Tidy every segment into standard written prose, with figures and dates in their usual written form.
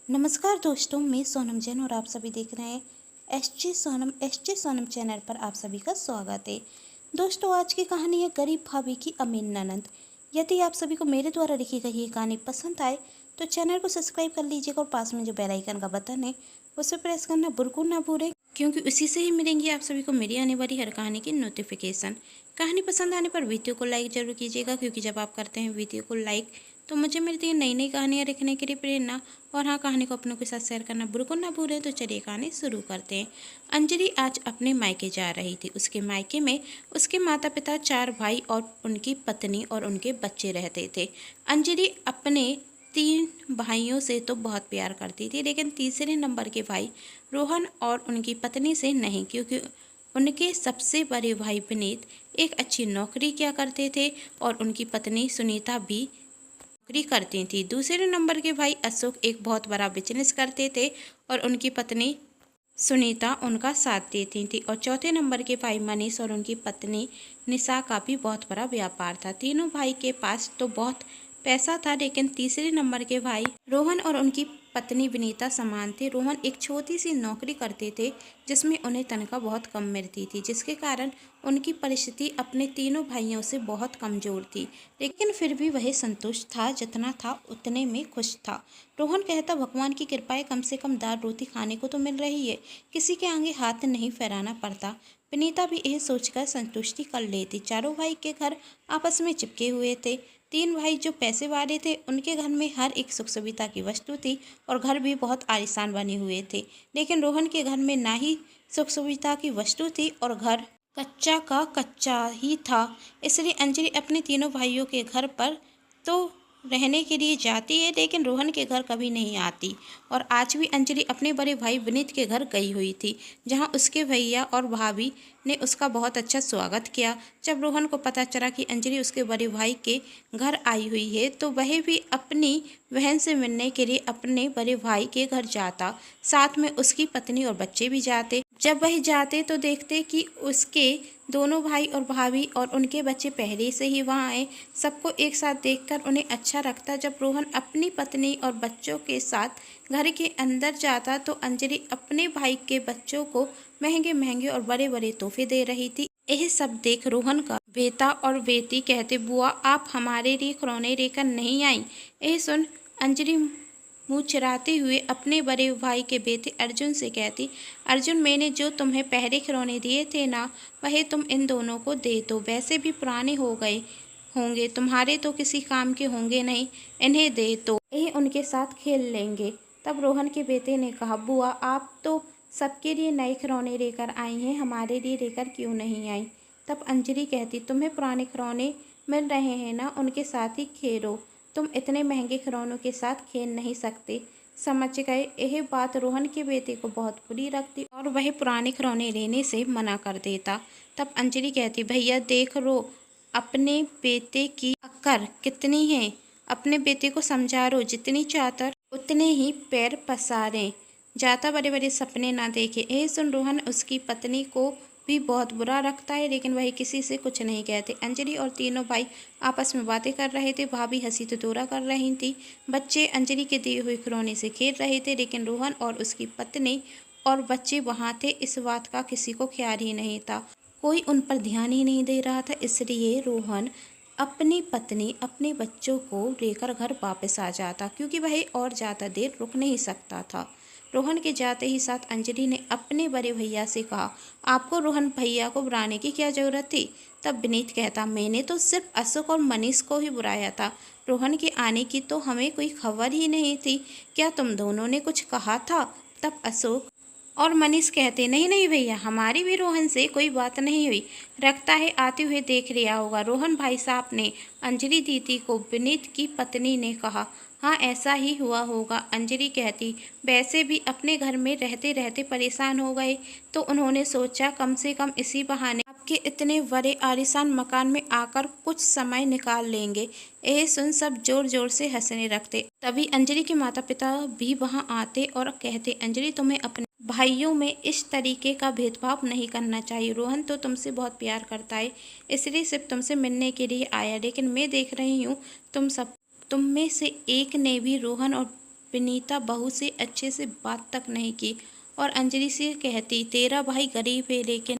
नमस्कार दोस्तों, मैं सोनम जैन और आप सभी देख रहे हैं एस जे सोनम चैनल पर आप सभी का स्वागत है। दोस्तों, आज की कहानी है गरीब भाभी की अमीर ननद। यदि आप सभी को मेरे द्वारा लिखी गई ये कहानी पसंद आए तो चैनल को सब्सक्राइब कर लीजिएगा और पास में जो बेल आइकन का बटन है उसे प्रेस करना बिल्कुल ना भूलें, क्योंकि उसी से ही मिलेंगी आप सभी को मेरी आने वाली हर कहानी की नोटिफिकेशन। कहानी पसंद आने पर वीडियो को लाइक जरूर कीजिएगा, क्योंकि जब आप करते हैं वीडियो को लाइक तो मुझे मिलती है नई नई कहानियाँ लिखने के लिए प्रेरणा। और हाँ, कहानी को अपनों के साथ शेयर करना बिल्कुल ना भूलें। तो चलिए कहानी शुरू करते हैं। अंजलि आज अपने मायके जा रही थी। उसके मायके में उसके माता पिता, 4 भाई और उनकी पत्नी और उनके बच्चे रहते थे। अंजलि अपने 3 भाइयों से तो बहुत प्यार करती थी, लेकिन तीसरे नंबर के भाई रोहन और उनकी पत्नी से नहीं, क्योंकि उनके सबसे बड़े भाई विनीत एक अच्छी नौकरी किया करते थे और उनकी पत्नी सुनीता भी नौकरी करती थी। दूसरे नंबर के भाई अशोक एक बहुत बड़ा बिजनेस करते थे और उनकी पत्नी सुनीता उनका साथ देती थी। और चौथे नंबर के भाई मनीष और उनकी पत्नी निशा का भी बहुत बड़ा व्यापार था। तीनों भाई के पास तो बहुत पैसा था, लेकिन तीसरे नंबर के भाई रोहन और उनकी पत्नी विनीता समान थे। रोहन एक छोटी सी नौकरी करते थे जिसमें उन्हें तनख्वाह बहुत कम मिलती थी, जिसके कारण उनकी परिस्थिति अपने तीनों भाइयों से बहुत कमजोर थी, लेकिन फिर भी वह संतुष्ट था। जितना था उतने में खुश था। रोहन कहता, भगवान की कृपा है, कम से कम दाल रोटी खाने को तो मिल रही है, किसी के आगे हाथ नहीं फैलाना पड़ता। विनीता भी यह सोचकर संतुष्टि कर लेती। चारों भाई के घर आपस में चिपके हुए थे। 3 भाई जो पैसे वाले थे उनके घर में हर एक सुख सुविधा की वस्तु थी और घर भी बहुत आलीशान बने हुए थे, लेकिन रोहन के घर में ना ही सुख सुविधा की वस्तु थी और घर कच्चा का कच्चा ही था। इसलिए अंजलि अपने तीनों भाइयों के घर पर तो रहने के लिए जाती है, लेकिन रोहन के घर कभी नहीं आती। और आज भी अंजलि अपने बड़े भाई विनीत के घर गई हुई थी, जहां उसके भैया और भाभी ने उसका बहुत अच्छा स्वागत किया। जब रोहन को पता चला कि अंजलि उसके बड़े भाई के घर आई हुई है तो वह भी अपनी बहन से मिलने के लिए अपने बड़े भाई के घर जाता। साथ में उसकी पत्नी और बच्चे भी जाते। जब वह जाते तो देखते कि उसके दोनों भाई और भाभी और उनके बच्चे पहले से ही वहाँ आए। सबको एक साथ देखकर उन्हें अच्छा लगता। जब रोहन अपनी पत्नी और बच्चों के साथ घर के अंदर जाता तो अंजलि अपने भाई के बच्चों को महंगे महंगे और बड़े बड़े तोहफे दे रही थी। यह सब देख रोहन का बेटा और बेटी कहते, बुआ आप हमारे लिए खिलौने लेकर नहीं आई। यह सुन अंजलि मुँह चिराते हुए अपने बड़े भाई के बेटे अर्जुन से कहती, अर्जुन मैंने जो तुम्हें पहले खिलौने दिए थे ना, वह तुम इन दोनों को दे दो। वैसे भी पुराने हो गए होंगे, तुम्हारे तो किसी काम के होंगे नहीं, इन्हें दे दो, यही उनके साथ खेल लेंगे। तब रोहन के बेटे ने कहा, बुआ आप तो सबके लिए नए खिलौने लेकर आई हैं, हमारे लिए लेकर क्यों नहीं आई। तब अंजलि कहती, तुम्हें पुराने खिलौने मिल रहे हैं ना, उनके साथ ही खेलो, तुम इतने महंगे खिलौनों के साथ खेल नहीं सकते। समझ गए। यह बात रोहन के बेटे को बहुत बुरी लगती और वह पुराने खिलौने लेने से मना कर देता। तब अंजलि कहती, भैया देख रो अपने बेटे की अक्ल कितनी है, अपने बेटे को समझा रो, जितनी चादर उतने ही पैर पसारें, ज़्यादा बड़े बड़े सपने ना देखे। यह सुन रोहन उसकी पत्नी को भी बहुत बुरा लगता है, लेकिन वह किसी से कुछ नहीं कहते। अंजलि और तीनों भाई आपस में बातें कर रहे थे। भाभी हंसी ठिठोरा कर रही थी। बच्चे अंजलि के दिए हुए खिलौने से खेल रहे थे, लेकिन रोहन और उसकी पत्नी और बच्चे वहाँ थे। इस बात का किसी को ख्याल ही नहीं था, कोई उन पर ध्यान ही नहीं दे रहा था। इसलिए रोहन अपनी पत्नी अपने बच्चों को लेकर घर वापस आ जाता, क्योंकि वह और ज़्यादा देर रुक नहीं सकता था। रोहन के जाते ही साथ अंजलि ने अपने बड़े भैया से कहा, आपको रोहन भैया को बुलाने की क्या ज़रूरत थी। तब विनीत कहता, मैंने तो सिर्फ अशोक और मनीष को ही बुलाया था, रोहन के आने की तो हमें कोई खबर ही नहीं थी, क्या तुम दोनों ने कुछ कहा था। तब अशोक और मनीष कहते, नहीं नहीं भैया, हमारी भी रोहन से कोई बात नहीं हुई, रखता है आते हुए देख लिया होगा। रोहन भाई साहब ने अंजलि दीदी को विनीत की पत्नी ने कहा, हाँ ऐसा ही हुआ होगा। अंजलि कहती, वैसे भी अपने घर में रहते रहते परेशान हो गए, तो उन्होंने सोचा कम से कम इसी बहाने आपके इतने बड़े आलीशान मकान में आकर कुछ समय निकाल लेंगे। यह सुन सब जोर जोर से हंसने लगते। तभी अंजलि के माता पिता भी वहाँ आते और कहते, अंजलि तुम्हें अपने भाइयों में इस तरीके का भेदभाव नहीं करना चाहिए। रोहन तो तुमसे बहुत प्यार करता है, इसलिए सिर्फ तुमसे मिलने के लिए आया, लेकिन मैं देख रही हूँ तुम में से एक ने भी रोहन और विनीता बहू से अच्छे से बात तक नहीं की और अंजलि से कहती, तेरा भाई गरीब है लेकिन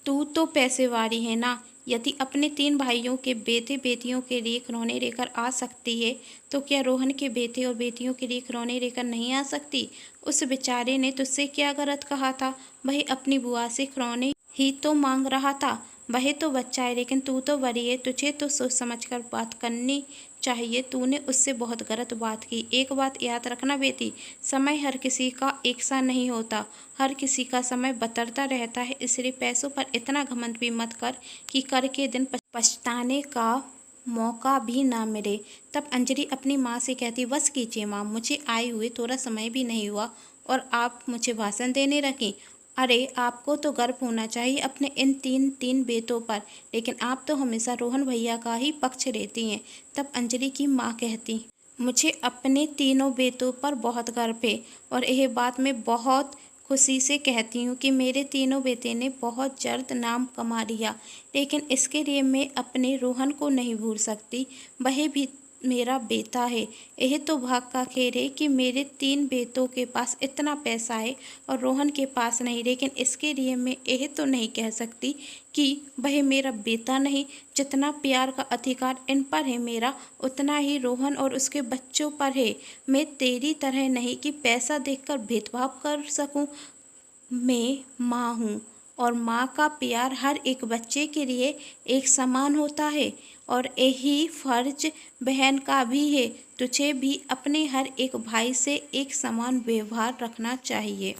तू तो पैसे वाली है ना। यदि अपने 3 भाइयों के बेटे बेटियों के लिए खिलौने लेकर आ सकती है तो क्या रोहन के बेटे और बेटियों के लिए खिलौने लेकर नहीं आ सकती। उस बेचारे ने तुझसे क्या गलत कहा था। वह अपनी बुआ से खिलौने ही तो मांग रहा था। वह तो बच्चा है लेकिन तू तो बड़ी है, तुझे तो सोच समझ कर बात करनी चाहिए। तूने उससे बहुत गलत बात की। एक बात याद रखना बेटी, समय हर किसी का एक सा नहीं होता। हर किसी का समय बदलता रहता है, इसलिए पैसों पर इतना घमंड भी मत कर कि कर के दिन पछताने का मौका भी ना मिले। तब अंजलि अपनी माँ से कहती, बस कीजिए माँ, मुझे आए हुए थोड़ा समय भी नहीं हुआ और आप मुझे भाषण देने रखें। अरे आपको तो गर्व होना चाहिए अपने इन तीन बेटों पर, लेकिन आप तो हमेशा रोहन भैया का ही पक्ष लेती हैं। तब अंजलि की माँ कहती, मुझे अपने तीनों बेटों पर बहुत गर्व है और यह बात मैं बहुत खुशी से कहती हूँ कि मेरे तीनों बेटे ने बहुत जल्द नाम कमा लिया, लेकिन इसके लिए मैं अपने रोहन को नहीं भूल सकती। वह भी मेरा बेटा है। यह तो भाग का खेल है कि मेरे 3 बेटों के पास इतना पैसा है और रोहन के पास नहीं, लेकिन इसके लिए मैं यह तो नहीं कह सकती कि वह मेरा बेटा नहीं। जितना प्यार का अधिकार इन पर है मेरा, उतना ही रोहन और उसके बच्चों पर है। मैं तेरी तरह नहीं कि पैसा देखकर भेदभाव कर सकूं। मैं माँ हूँ और माँ का प्यार हर एक बच्चे के लिए एक समान होता है और यही फर्ज बहन का भी है। तुझे भी अपने हर एक भाई से एक समान व्यवहार रखना चाहिए।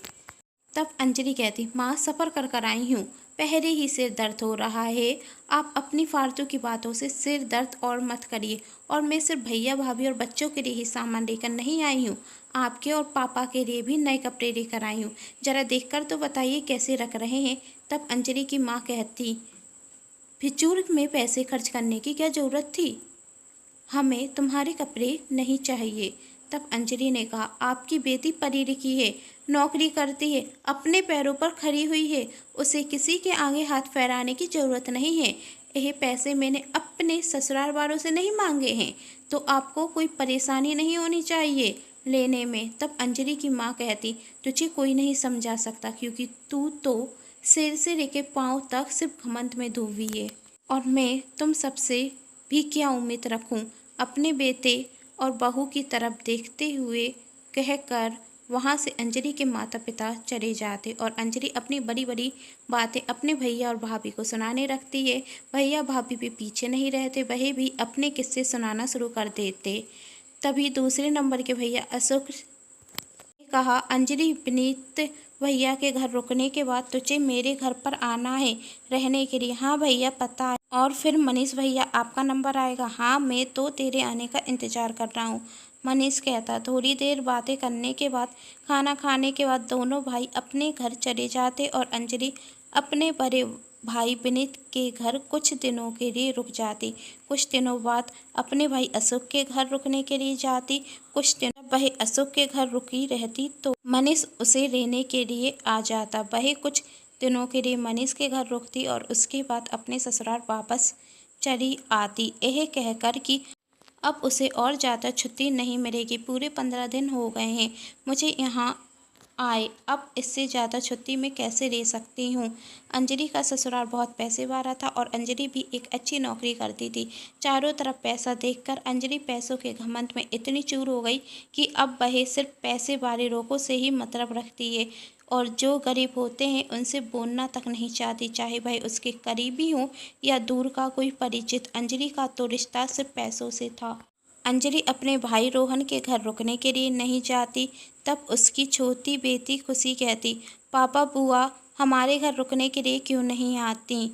तब अंजलि कहती, माँ सफ़र कर कर आई हूँ, पहले ही सिर दर्द हो रहा है। आप अपनी फालतू की बातों से सिर दर्द और मत करिए। और मैं सिर्फ भैया भाभी और बच्चों के लिए ही सामान लेकर नहीं आई हूँ, आपके और पापा के लिए भी नए कपड़े लेकर आई हूँ। जरा देखकर तो बताइए कैसे रख रहे हैं। तब अंजलि की माँ कहती, फिजूल में पैसे खर्च करने की क्या ज़रूरत थी, हमें तुम्हारे कपड़े नहीं चाहिए। तब अंजलि ने कहा, आपकी बेटी पढ़ी लिखी है, नौकरी करती है, अपने पैरों पर खड़ी हुई है, उसे किसी के आगे हाथ फैलाने की ज़रूरत नहीं है। यह पैसे मैंने अपने ससुराल वालों से नहीं मांगे हैं, तो आपको कोई परेशानी नहीं होनी चाहिए लेने में। तब अंजलि की माँ कहती, तुझे कोई नहीं समझा सकता क्योंकि तू तो सिर से लेकर पाँव तक सिर्फ घमंड में डूबी है और मैं तुम सबसे भी क्या उम्मीद रखूं। अपने बेटे और बहू की तरफ देखते हुए कहकर वहाँ से अंजलि के माता पिता चले जाते और अंजलि अपनी बड़ी बड़ी बातें अपने भैया और भाभी को सुनाने लगती है। भैया भाभी भी पीछे नहीं रहते, वह भी अपने किस्से सुनाना शुरू कर देते। तभी दूसरे नंबर के भैया अशोक ने कहा, अंजलि विनीत भैया के घर रुकने के बाद तुझे मेरे घर पर आना है रहने के लिए। हाँ भैया पता है। और फिर मनीष भैया आपका नंबर आएगा। हाँ मैं तो तेरे आने का इंतज़ार कर रहा हूँ, मनीष कहता। थोड़ी देर बातें करने के बाद खाना खाने के बाद दोनों भाई अपने घर चले जाते और अंजलि अपने बड़े भाई विनीत के घर कुछ दिनों के लिए रुक जाती। कुछ दिनों बाद अपने भाई अशोक के घर रुकने के लिए जाती। कुछ दिन वह अशोक के घर रुकी रहती तो मनीष उसे लेने के लिए आ जाता। वह कुछ दिनों के लिए मनीष के घर रुकती और उसके बाद अपने ससुराल वापस चली आती, यह कहकर कि अब उसे और ज़्यादा छुट्टी नहीं मिलेगी। पूरे 15 दिन हो गए हैं मुझे यहाँ आए, अब इससे ज़्यादा छुट्टी मैं कैसे ले सकती हूँ। अंजलि का ससुराल बहुत पैसे वाला था और अंजलि भी एक अच्छी नौकरी करती थी। चारों तरफ पैसा देखकर अंजलि पैसों के घमंड में इतनी चूर हो गई कि अब वह सिर्फ पैसे वाले लोगों से ही मतलब रखती है और जो गरीब होते हैं उनसे बोलना तक नहीं चाहती, चाहे वह उसके करीबी हो या दूर का कोई परिचित। अंजलि का तो रिश्ता सिर्फ पैसों से था। अंजलि अपने भाई रोहन के घर रुकने के लिए नहीं जाती। तब उसकी छोटी बेटी खुशी कहती, पापा बुआ हमारे घर रुकने के लिए क्यों नहीं आती।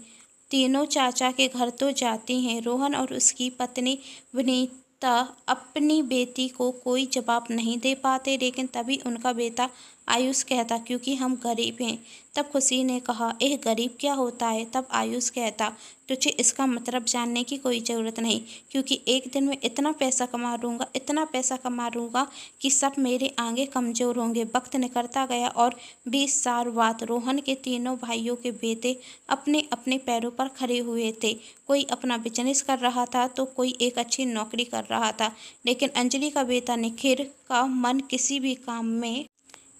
तीनों चाचा के घर तो जाती हैं। रोहन और उसकी पत्नी विनीता अपनी बेटी को कोई जवाब नहीं दे पाते, लेकिन तभी उनका बेटा आयुष कहता, क्योंकि हम गरीब हैं। तब खुशी ने कहा, यह गरीब क्या होता है। तब आयुष कहता, तुझे इसका मतलब जानने की कोई ज़रूरत नहीं, क्योंकि एक दिन मैं इतना पैसा कमा लूँगा, इतना पैसा कमा लूँगा कि सब मेरे आगे कमज़ोर होंगे। वक्त निकलता गया और 20 साल बाद रोहन के तीनों भाइयों के बेटे अपने अपने पैरों पर खड़े हुए थे। कोई अपना बिजनेस कर रहा था तो कोई एक अच्छी नौकरी कर रहा था, लेकिन अंजलि का बेटा निखिल का मन किसी भी काम में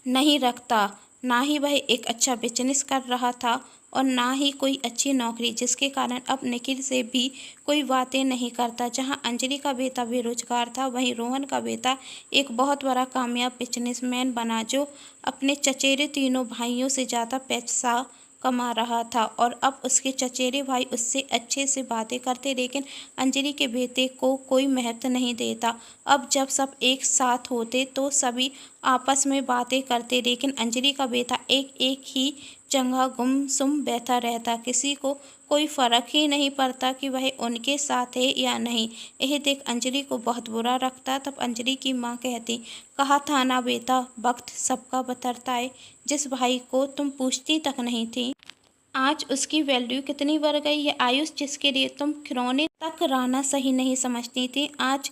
नहीं रखता। ना ही वह एक अच्छा बिजनेस कर रहा था और ना ही कोई अच्छी नौकरी, जिसके कारण अब निखिल से भी कोई बातें नहीं करता। जहां अंजलि का बेटा बेरोजगार था, वहीं रोहन का बेटा एक बहुत बड़ा कामयाब बिजनेसमैन बना, जो अपने चचेरे तीनों भाइयों से ज़्यादा पैसा कमा रहा था। और अब उसके चचेरे भाई उससे अच्छे से बातें करते, लेकिन अंजलि के बेटे को कोई महत्व नहीं देता। अब जब सब एक साथ होते तो सभी आपस में बातें करते, लेकिन अंजलि का बेटा एक एक ही जगह गुमसुम बैठा रहता। किसी को कोई फर्क ही नहीं पड़ता कि वह उनके साथ है या नहीं। यह देख अंजलि को बहुत बुरा लगता। तब अंजलि की माँ कहती, कहा था ना बेटा, वक्त सबका बदलता है। जिस भाई को तुम पूछती तक नहीं थी, आज उसकी वैल्यू कितनी बढ़ गई है। आयुष, जिसके लिए तुम खिलौने तक लाना सही नहीं समझती थी, आज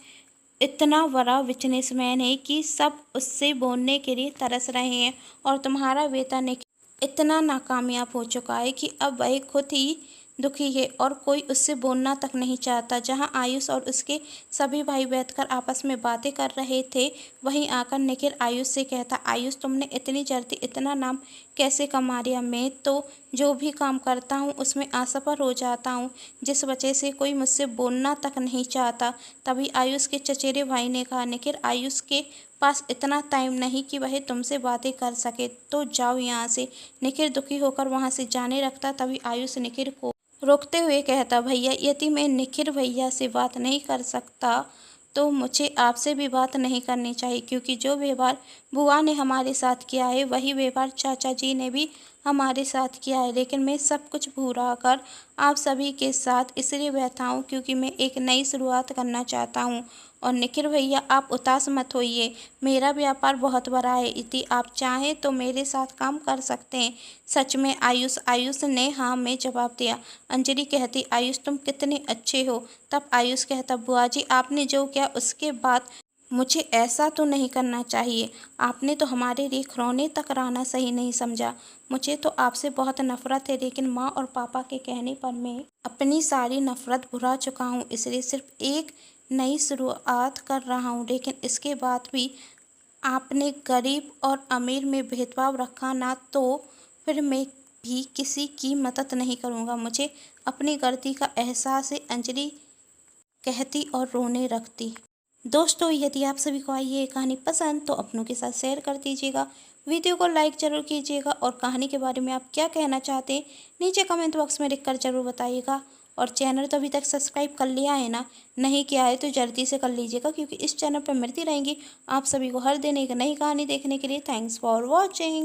इतना बड़ा बिजनेसमैन है कि सब उससे बोलने के लिए तरस रहे हैं। और तुम्हारा बेटा निखिल इतना नाकामयाब हो चुका है कि अब वह खुद ही दुखी है और कोई उससे बोलना तक नहीं चाहता। जहां आयुष और उसके सभी भाई बैठकर आपस में बातें कर रहे थे, वहीं आकर निखिल आयुष से कहता, आयुष, तुमने इतनी जल्दी इतना नाम कैसे कमा लिया। मैं तो जो भी काम करता हूँ उसमें असफल हो जाता हूँ, जिस वजह से कोई मुझसे बोलना तक नहीं चाहता। तभी आयुष के चचेरे भाई ने कहा, निखिल, आयुष के पास इतना टाइम नहीं कि वह तुमसे बातें कर सके, तो जाओ यहाँ से। निखिल दुखी होकर वहाँ से जाने लगता। तभी आयुष निखिल को रोकते हुए कहता, भैया, यदि मैं निखिल भैया से बात नहीं कर सकता तो मुझे आपसे भी बात नहीं करनी चाहिए, क्योंकि जो व्यवहार बुआ ने हमारे साथ किया है वही व्यवहार चाचा जी ने भी हमारे साथ किया है। लेकिन मैं सब कुछ भूला कर आप सभी के साथ इसलिए बैठा हूँ क्योंकि मैं एक नई शुरुआत करना चाहता हूँ। और निखिल भैया, आप उदास मत होइए, मेरा व्यापार बहुत बड़ा है, यदि आप चाहें तो मेरे साथ काम कर सकते हैं। सच में आयुष? आयुष ने हाँ में जवाब दिया। अंजलि कहती, आयुष, तुम कितने अच्छे हो। तब आयुष कहता, बुआ जी, आपने जो किया उसके बाद मुझे ऐसा तो नहीं करना चाहिए। आपने तो हमारे लिए खिलौने तक लाना सही नहीं समझा। मुझे तो आपसे बहुत नफरत है, लेकिन माँ और पापा के कहने पर मैं अपनी सारी नफरत भुला चुका हूँ, इसलिए सिर्फ एक नई शुरुआत कर रहा हूँ। लेकिन इसके बाद भी आपने गरीब और अमीर में भेदभाव रखा ना, तो फिर मैं भी किसी की मदद नहीं करूँगा। मुझे अपनी गलती का एहसास है, अंजलि कहती और रोने लगती। दोस्तों, यदि आप सभी को आई ये कहानी पसंद तो अपनों के साथ शेयर कर दीजिएगा, वीडियो को लाइक ज़रूर कीजिएगा और कहानी के बारे में आप क्या कहना चाहते हैं नीचे कमेंट बॉक्स में लिखकर ज़रूर बताइएगा। और चैनल तो अभी तक सब्सक्राइब कर लिया है ना? नहीं किया है तो जल्दी से कर लीजिएगा, क्योंकि इस चैनल पर मिलती रहेंगी आप सभी को हर दिन एक नई कहानी देखने के लिए। Thanks for watching.